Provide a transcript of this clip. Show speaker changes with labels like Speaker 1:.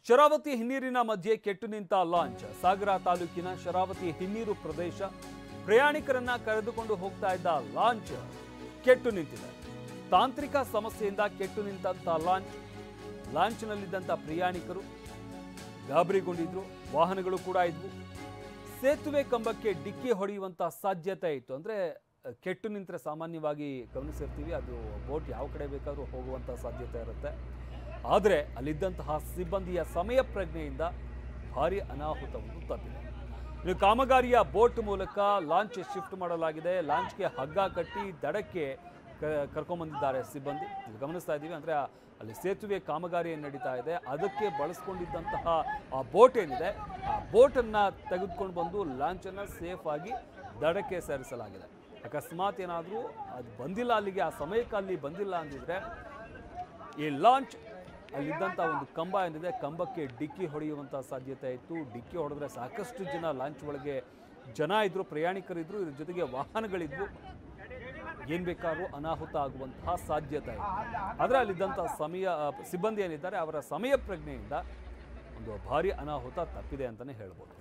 Speaker 1: ಶರಾವತಿ ಹಿನ್ನೀರಿನ ಮಧ್ಯೆ ಕೆಟ್ಟು ನಿಂತ ಲಾಂಚ್. ಸಾಗರ ತಾಲೂಕಿನ ಶರಾವತಿ ಹಿನ್ನೀರು ಪ್ರದೇಶ ಪ್ರಯಾಣಿಕರನ್ನ ಕರೆದುಕೊಂಡು ಹೋಗ್ತಾ ಇದ್ದ ಲಾಂಚ್ ಕೆಟ್ಟು ನಿಂತಿದೆ. ತಾಂತ್ರಿಕ ಸಮಸ್ಯೆಯಿಂದ ಕೆಟ್ಟು ನಿಂತ ಲಾಂಚ್ನಲ್ಲಿದ್ದಂಥ ಪ್ರಯಾಣಿಕರು ಗಾಬರಿಗೊಂಡಿದ್ರು. ವಾಹನಗಳು ಕೂಡ ಇದ್ವು. ಸೇತುವೆ ಕಂಬಕ್ಕೆ ಡಿಕ್ಕಿ ಹೊಡೆಯುವಂತ ಸಾಧ್ಯತೆ ಇತ್ತು. ಅಂದ್ರೆ ಕೆಟ್ಟು ನಿಂತರೆ ಸಾಮಾನ್ಯವಾಗಿ ಗಮನಿಸಿರ್ತೀವಿ, ಅದು ಬೋಟ್ ಯಾವ ಕಡೆ ಬೇಕಾದರೂ ಹೋಗುವಂಥ ಸಾಧ್ಯತೆ ಇರುತ್ತೆ. ಆದರೆ ಅಲ್ಲಿದ್ದಂತಹ ಸಿಬ್ಬಂದಿಯ ಸಮಯ ಪ್ರಜ್ಞೆಯಿಂದ ಭಾರಿ ಅನಾಹುತವನ್ನು ತಪ್ಪಿದೆ. ಇನ್ನು ಕಾಮಗಾರಿಯ ಬೋಟ್ ಮೂಲಕ ಲಾಂಚ್ ಶಿಫ್ಟ್ ಮಾಡಲಾಗಿದೆ. ಲಾಂಚ್ಗೆ ಹಗ್ಗ ಕಟ್ಟಿ ದಡಕ್ಕೆ ಕರ್ಕೊಂಡ್ಬಂದಿದ್ದಾರೆ ಸಿಬ್ಬಂದಿ. ಗಮನಿಸ್ತಾ ಇದ್ದೀವಿ. ಅಂದರೆ ಅಲ್ಲಿ ಸೇತುವೆ ಕಾಮಗಾರಿ ಏನು ನಡೀತಾ ಇದೆ, ಅದಕ್ಕೆ ಬಳಸ್ಕೊಂಡಿದ್ದಂತಹ ಆ ಬೋಟ್ ಏನಿದೆ, ಆ ಬೋಟನ್ನು ತೆಗೆದುಕೊಂಡು ಬಂದು ಲಾಂಚನ್ನು ಸೇಫ್ ಆಗಿ ದಡಕ್ಕೆ ಸೇರಿಸಲಾಗಿದೆ. ಅಕಸ್ಮಾತ್ ಏನಾದರೂ ಅದು ಬಂದಿಲ್ಲ, ಅಲ್ಲಿಗೆ ಆ ಸಮಯಕ್ಕೆ ಅಲ್ಲಿ ಬಂದಿಲ್ಲ ಅಂದಿದ್ರೆ ಈ ಲಾಂಚ್ ಅಲ್ಲಿದ್ದಂಥ ಒಂದು ಕಂಬ ಏನಿದೆ, ಕಂಬಕ್ಕೆ ಡಿಕ್ಕಿ ಹೊಡೆಯುವಂಥ ಸಾಧ್ಯತೆ ಇತ್ತು. ಡಿಕ್ಕಿ ಹೊಡೆದ್ರೆ ಸಾಕಷ್ಟು ಜನ ಲಾಂಚ್ ಒಳಗೆ ಜನ ಇದ್ದರು, ಪ್ರಯಾಣಿಕರಿದ್ದರು, ಇದ್ರ ಜೊತೆಗೆ ವಾಹನಗಳಿದ್ವು. ಏನು ಬೇಕಾದ್ರೂ ಅನಾಹುತ ಆಗುವಂತಹ ಸಾಧ್ಯತೆ ಇದೆ. ಆದರೆ ಅಲ್ಲಿದ್ದಂಥ ಸಿಬ್ಬಂದಿ ಏನಿದ್ದಾರೆ ಅವರ ಸಮಯ ಪ್ರಜ್ಞೆಯಿಂದ ಒಂದು ಭಾರಿ ಅನಾಹುತ ತಪ್ಪಿದೆ ಅಂತಲೇ ಹೇಳ್ಬೋದು.